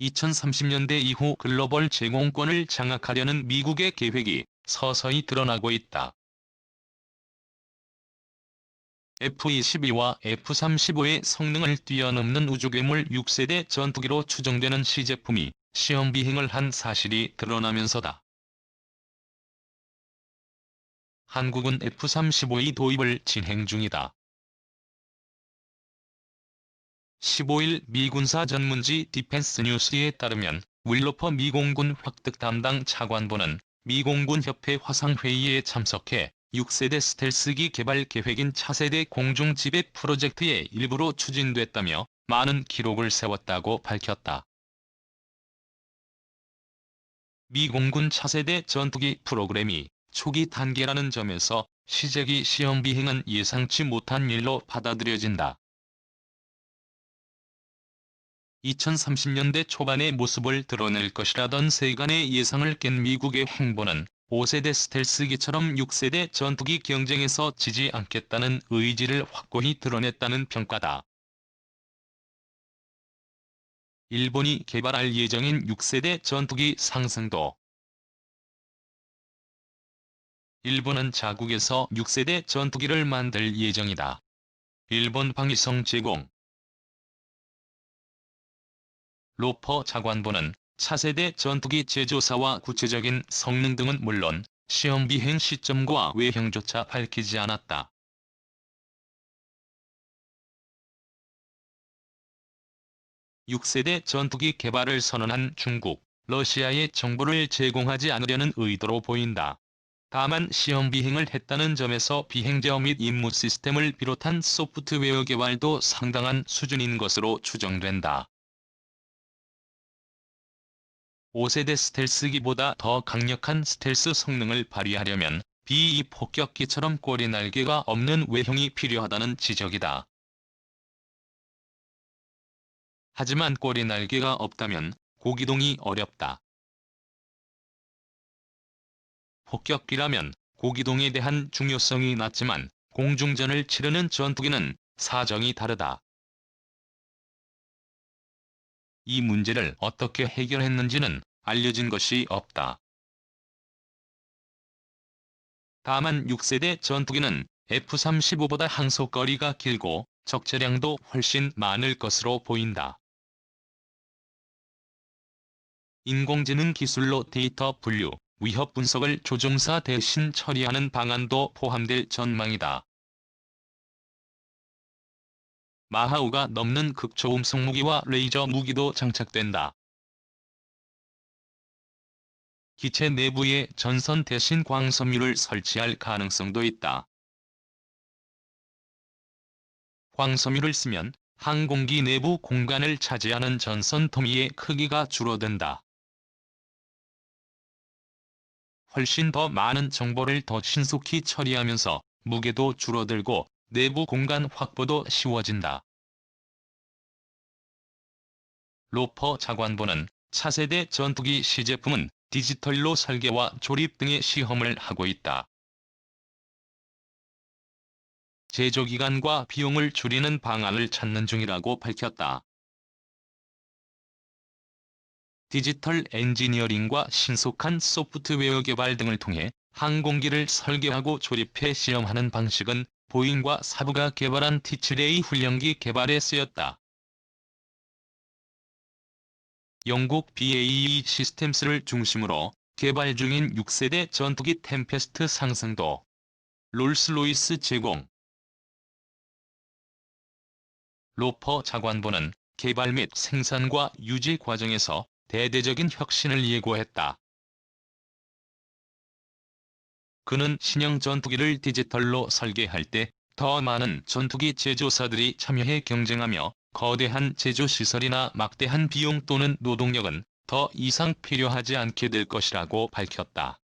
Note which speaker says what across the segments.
Speaker 1: 2030년대 이후 글로벌 제공권을 장악하려는 미국의 계획이 서서히 드러나고 있다. F-22와 F-35의 성능을 뛰어넘는 우주괴물 6세대 전투기로 추정되는 시제품이 시험 비행을 한 사실이 드러나면서다. 한국은 F-35의 도입을 진행 중이다. 15일 미 군사 전문지 디펜스 뉴스에 따르면 윌로퍼 미 공군 획득 담당 차관보는 미 공군 협회 화상회의에 참석해 6세대 스텔스기 개발 계획인 차세대 공중지배 프로젝트의 일부로 추진됐다며 많은 기록을 세웠다고 밝혔다. 미 공군 차세대 전투기 프로그램이 초기 단계라는 점에서 시제기 시험 비행은 예상치 못한 일로 받아들여진다. 2030년대 초반의 모습을 드러낼 것이라던 세간의 예상을 깬 미국의 행보는 5세대 스텔스기처럼 6세대 전투기 경쟁에서 지지 않겠다는 의지를 확고히 드러냈다는 평가다. 일본이 개발할 예정인 6세대 전투기 상승도. 일본은 자국에서 6세대 전투기를 만들 예정이다. 일본 방위성 제공. 로퍼 차관보는 차세대 전투기 제조사와 구체적인 성능 등은 물론 시험 비행 시점과 외형조차 밝히지 않았다. (6세대) 전투기 개발을 선언한 중국, 러시아에 정보를 제공하지 않으려는 의도로 보인다. 다만 시험 비행을 했다는 점에서 비행제어 및 임무 시스템을 비롯한 소프트웨어 개발도 상당한 수준인 것으로 추정된다. 5세대 스텔스기보다 더 강력한 스텔스 성능을 발휘하려면 B-2 폭격기처럼 꼬리 날개가 없는 외형이 필요하다는 지적이다. 하지만 꼬리 날개가 없다면 고기동이 어렵다. 폭격기라면 고기동에 대한 중요성이 낮지만 공중전을 치르는 전투기는 사정이 다르다. 이 문제를 어떻게 해결했는지는 알려진 것이 없다. 다만 6세대 전투기는 F-35보다 항속거리가 길고 적재량도 훨씬 많을 것으로 보인다. 인공지능 기술로 데이터 분류, 위협 분석을 조종사 대신 처리하는 방안도 포함될 전망이다. 마하우가 넘는 극초음속 무기와 레이저 무기도 장착된다. 기체 내부에 전선 대신 광섬유를 설치할 가능성도 있다. 광섬유를 쓰면 항공기 내부 공간을 차지하는 전선 더미의 크기가 줄어든다. 훨씬 더 많은 정보를 더 신속히 처리하면서 무게도 줄어들고 내부 공간 확보도 쉬워진다. 로퍼 차관보는 차세대 전투기 시제품은 디지털로 설계와 조립 등의 시험을 하고 있다. 제조기간과 비용을 줄이는 방안을 찾는 중이라고 밝혔다. 디지털 엔지니어링과 신속한 소프트웨어 개발 등을 통해 항공기를 설계하고 조립해 시험하는 방식은 보잉과 사부가 개발한 T-7A 훈련기 개발에 쓰였다. 영국 BAE 시스템스를 중심으로 개발 중인 6세대 전투기 템페스트 상승도. 롤스로이스 제공. 로퍼 차관보는 개발 및 생산과 유지 과정에서 대대적인 혁신을 예고했다. 그는 신형 전투기를 디지털로 설계할 때 더 많은 전투기 제조사들이 참여해 경쟁하며 거대한 제조시설이나 막대한 비용 또는 노동력은 더 이상 필요하지 않게 될 것이라고 밝혔다.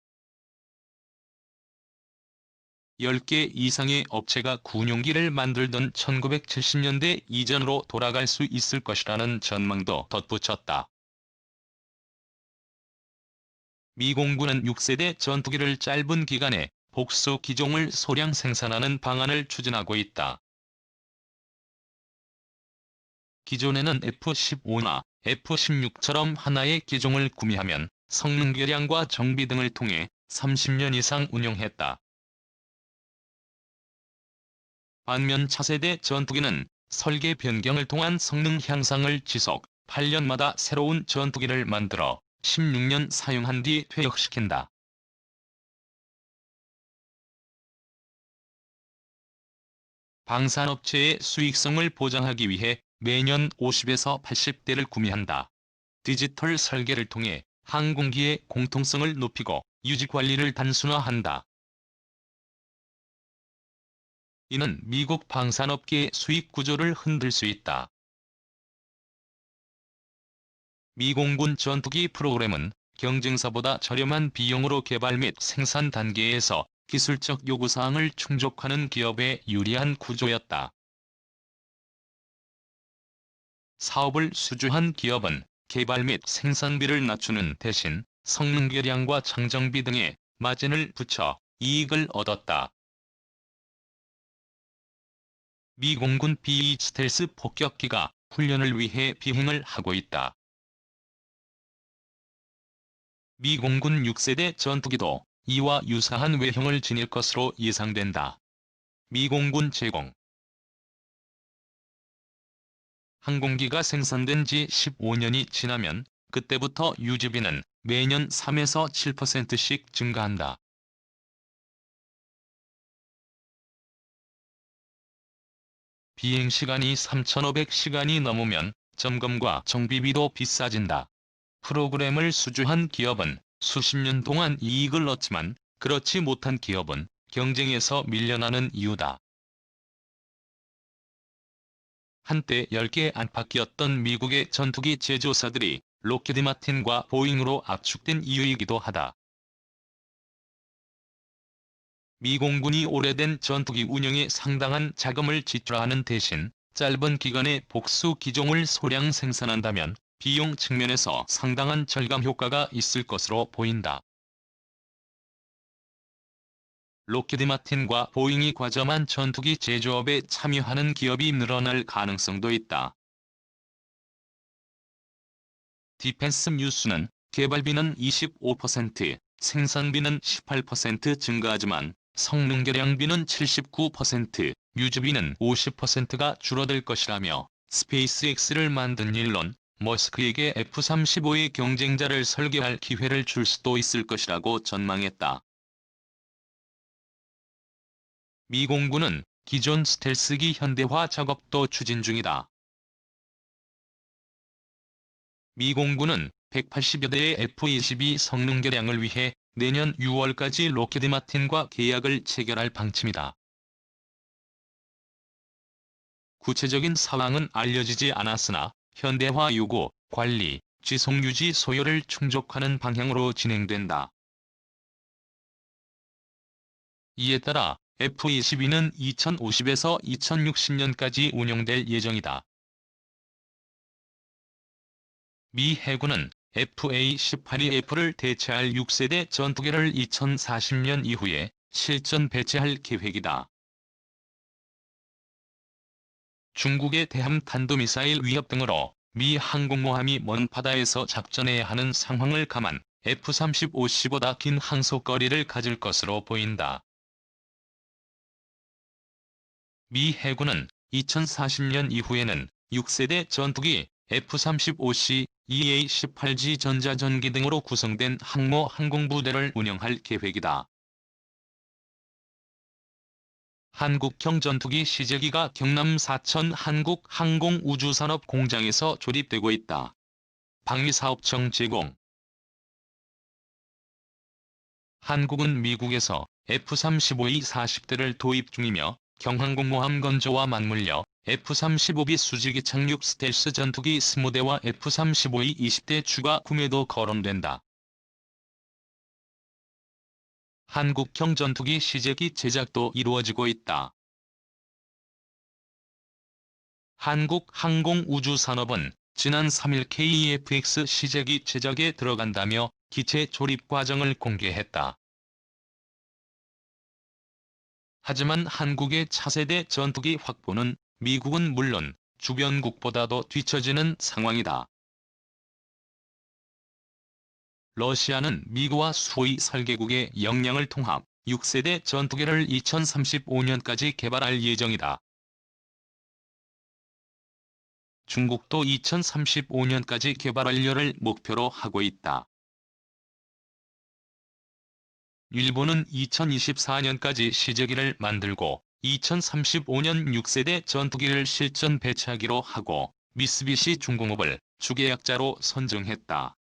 Speaker 1: 10개 이상의 업체가 군용기를 만들던 1970년대 이전으로 돌아갈 수 있을 것이라는 전망도 덧붙였다. 미 공군은 6세대 전투기를 짧은 기간에 복수 기종을 소량 생산하는 방안을 추진하고 있다. 기존에는 F-15나 F-16처럼 하나의 기종을 구매하면 성능 개량과 정비 등을 통해 30년 이상 운용했다. 반면 차세대 전투기는 설계 변경을 통한 성능 향상을 지속, 8년마다 새로운 전투기를 만들어 16년 사용한 뒤 퇴역시킨다. 방산업체의 수익성을 보장하기 위해 매년 50에서 80대를 구매한다. 디지털 설계를 통해 항공기의 공통성을 높이고 유지 관리를 단순화한다. 이는 미국 방산업계의 수익 구조를 흔들 수 있다. 미 공군 전투기 프로그램은 경쟁사보다 저렴한 비용으로 개발 및 생산 단계에서 기술적 요구사항을 충족하는 기업에 유리한 구조였다. 사업을 수주한 기업은 개발 및 생산비를 낮추는 대신 성능 개량과 장정비 등에 마진을 붙여 이익을 얻었다. 미 공군 B-2 스텔스 폭격기가 훈련을 위해 비행을 하고 있다. 미 공군 6세대 전투기도 이와 유사한 외형을 지닐 것으로 예상된다. 미 공군 제공 항공기가 생산된 지 15년이 지나면 그때부터 유지비는 매년 3에서 7%씩 증가한다. 비행시간이 3,500시간이 넘으면 점검과 정비비도 비싸진다. 프로그램을 수주한 기업은 수십 년 동안 이익을 얻지만 그렇지 못한 기업은 경쟁에서 밀려나는 이유다. 한때 10개 안팎이었던 미국의 전투기 제조사들이 록히드 마틴과 보잉으로 압축된 이유이기도 하다. 미 공군이 오래된 전투기 운영에 상당한 자금을 지출하는 대신 짧은 기간에 복수 기종을 소량 생산한다면 비용 측면에서 상당한 절감 효과가 있을 것으로 보인다. 록히드 마틴과 보잉이 과점한 전투기 제조업에 참여하는 기업이 늘어날 가능성도 있다. 디펜스 뉴스는 개발비는 25%, 생산비는 18% 증가하지만 성능 개량비는 79%, 유지비는 50%가 줄어들 것이라며 스페이스X를 만든 일론 머스크에게 F-35의 경쟁자를 설계할 기회를 줄 수도 있을 것이라고 전망했다. 미 공군은 기존 스텔스기 현대화 작업도 추진 중이다. 미 공군은 180여 대의 F-22 성능 개량을 위해 내년 6월까지 록히드 마틴과 계약을 체결할 방침이다. 구체적인 사항은 알려지지 않았으나 현대화 요구, 관리, 지속 유지 소요를 충족하는 방향으로 진행된다. 이에 따라 F-22는 2050에서 2060년까지 운용될 예정이다. 미 해군은 FA-18EF를 대체할 6세대 전투기를 2040년 이후에 실전 배치할 계획이다. 중국의 대함 탄도미사일 위협 등으로 미 항공모함이 먼 바다에서 작전해야 하는 상황을 감안 F-35C보다 긴 항속거리를 가질 것으로 보인다. 미 해군은 2040년 이후에는 6세대 전투기 F-35C, EA-18G 전자전기 등으로 구성된 항모 항공부대를 운영할 계획이다. 한국형 전투기 시제기가 경남 사천 한국항공우주산업공장에서 조립되고 있다. 방위사업청 제공. 한국은 미국에서 F-35E 40대를 도입 중이며 경항공모함 건조와 맞물려 F-35B 수직이 착륙 스텔스 전투기 20대와 F-35E 20대 추가 구매도 거론된다. 한국형 전투기 시제기 제작도 이루어지고 있다. 한국항공우주산업은 지난 3일 KEFX 시제기 제작에 들어간다며 기체 조립 과정을 공개했다. 하지만 한국의 차세대 전투기 확보는 미국은 물론 주변국보다도 뒤처지는 상황이다. 러시아는 미국과 수호의 설계국의 역량을 통합 6세대 전투기를 2035년까지 개발할 예정이다. 중국도 2035년까지 개발 완료를 목표로 하고 있다. 일본은 2024년까지 시제기를 만들고 2035년 6세대 전투기를 실전 배치하기로 하고 미쓰비시 중공업을 주계약자로 선정했다.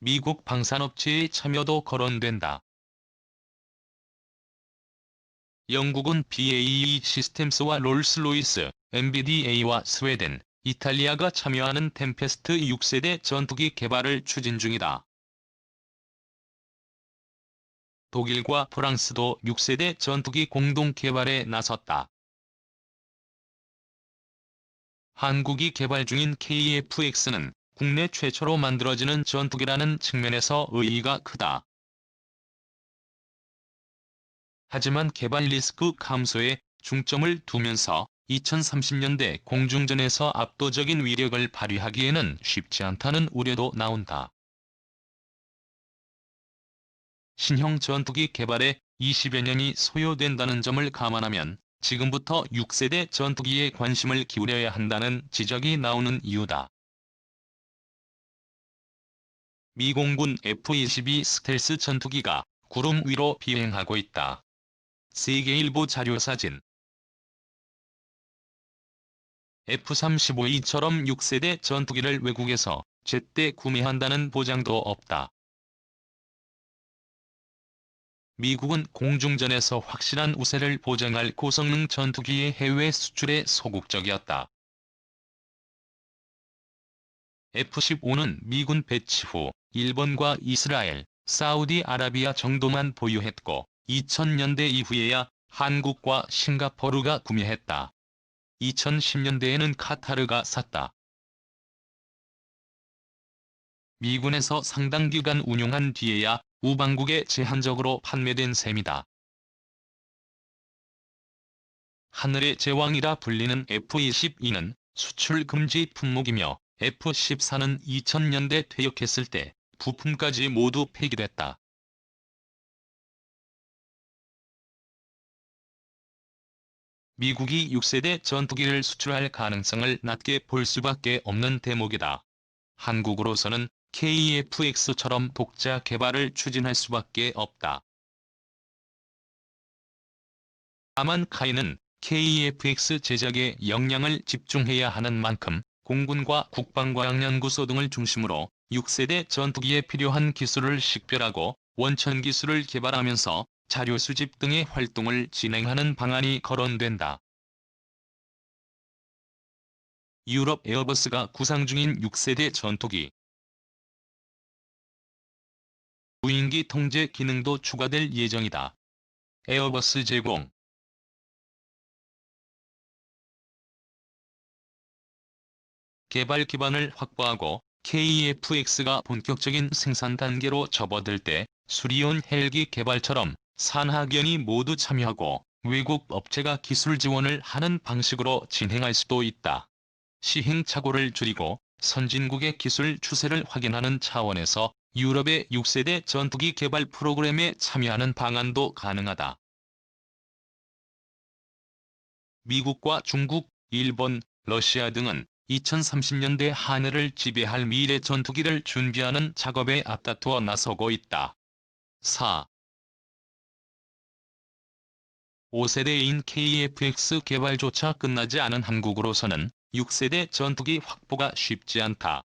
Speaker 1: 미국 방산업체의 참여도 거론된다. 영국은 BAE 시스템스와 롤스로이스, MBDA와 스웨덴, 이탈리아가 참여하는 템페스트 6세대 전투기 개발을 추진 중이다. 독일과 프랑스도 6세대 전투기 공동 개발에 나섰다. 한국이 개발 중인 KF-X는 국내 최초로 만들어지는 전투기라는 측면에서 의의가 크다. 하지만 개발 리스크 감소에 중점을 두면서 2030년대 공중전에서 압도적인 위력을 발휘하기에는 쉽지 않다는 우려도 나온다. 신형 전투기 개발에 20여 년이 소요된다는 점을 감안하면 지금부터 6세대 전투기에 관심을 기울여야 한다는 지적이 나오는 이유다. 미 공군 F-22 스텔스 전투기가 구름 위로 비행하고 있다. 세계일보 자료사진. F-35E처럼 6세대 전투기를 외국에서 제때 구매한다는 보장도 없다. 미국은 공중전에서 확실한 우세를 보장할 고성능 전투기의 해외 수출에 소극적이었다. F-15는 미군 배치 후 일본과 이스라엘, 사우디아라비아 정도만 보유했고 2000년대 이후에야 한국과 싱가포르가 구매했다. 2010년대에는 카타르가 샀다. 미군에서 상당 기간 운용한 뒤에야 우방국에 제한적으로 판매된 셈이다. 하늘의 제왕이라 불리는 F-22는 수출 금지 품목이며 F-14는 2000년대 퇴역했을 때 부품까지 모두 폐기됐다. 미국이 6세대 전투기를 수출할 가능성을 낮게 볼 수밖에 없는 대목이다. 한국으로서는 KF-X처럼 독자 개발을 추진할 수밖에 없다. 다만 카이는 KF-X 제작에 역량을 집중해야 하는 만큼 공군과 국방과학연구소 등을 중심으로 6세대 전투기에 필요한 기술을 식별하고 원천 기술을 개발하면서 자료 수집 등의 활동을 진행하는 방안이 거론된다. 유럽 에어버스가 구상 중인 6세대 전투기 무인기 통제 기능도 추가될 예정이다. 에어버스 제공 개발 기반을 확보하고 KF-X가 본격적인 생산 단계로 접어들 때 수리온 헬기 개발처럼 산하견이 모두 참여하고 외국 업체가 기술 지원을 하는 방식으로 진행할 수도 있다. 시행착오를 줄이고 선진국의 기술 추세를 확인하는 차원에서 유럽의 6세대 전투기 개발 프로그램에 참여하는 방안도 가능하다. 미국과 중국, 일본, 러시아 등은 2030년대 하늘을 지배할 미래 전투기를 준비하는 작업에 앞다투어 나서고 있다. 4. 5세대인 KF-X 개발조차 끝나지 않은 한국으로서는 6세대 전투기 확보가 쉽지 않다.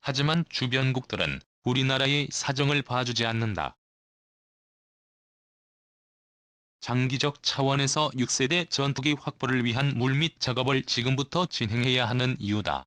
Speaker 1: 하지만 주변국들은 우리나라의 사정을 봐주지 않는다. 장기적 차원에서 6세대 전투기 확보를 위한 물밑 작업을 지금부터 진행해야 하는 이유다.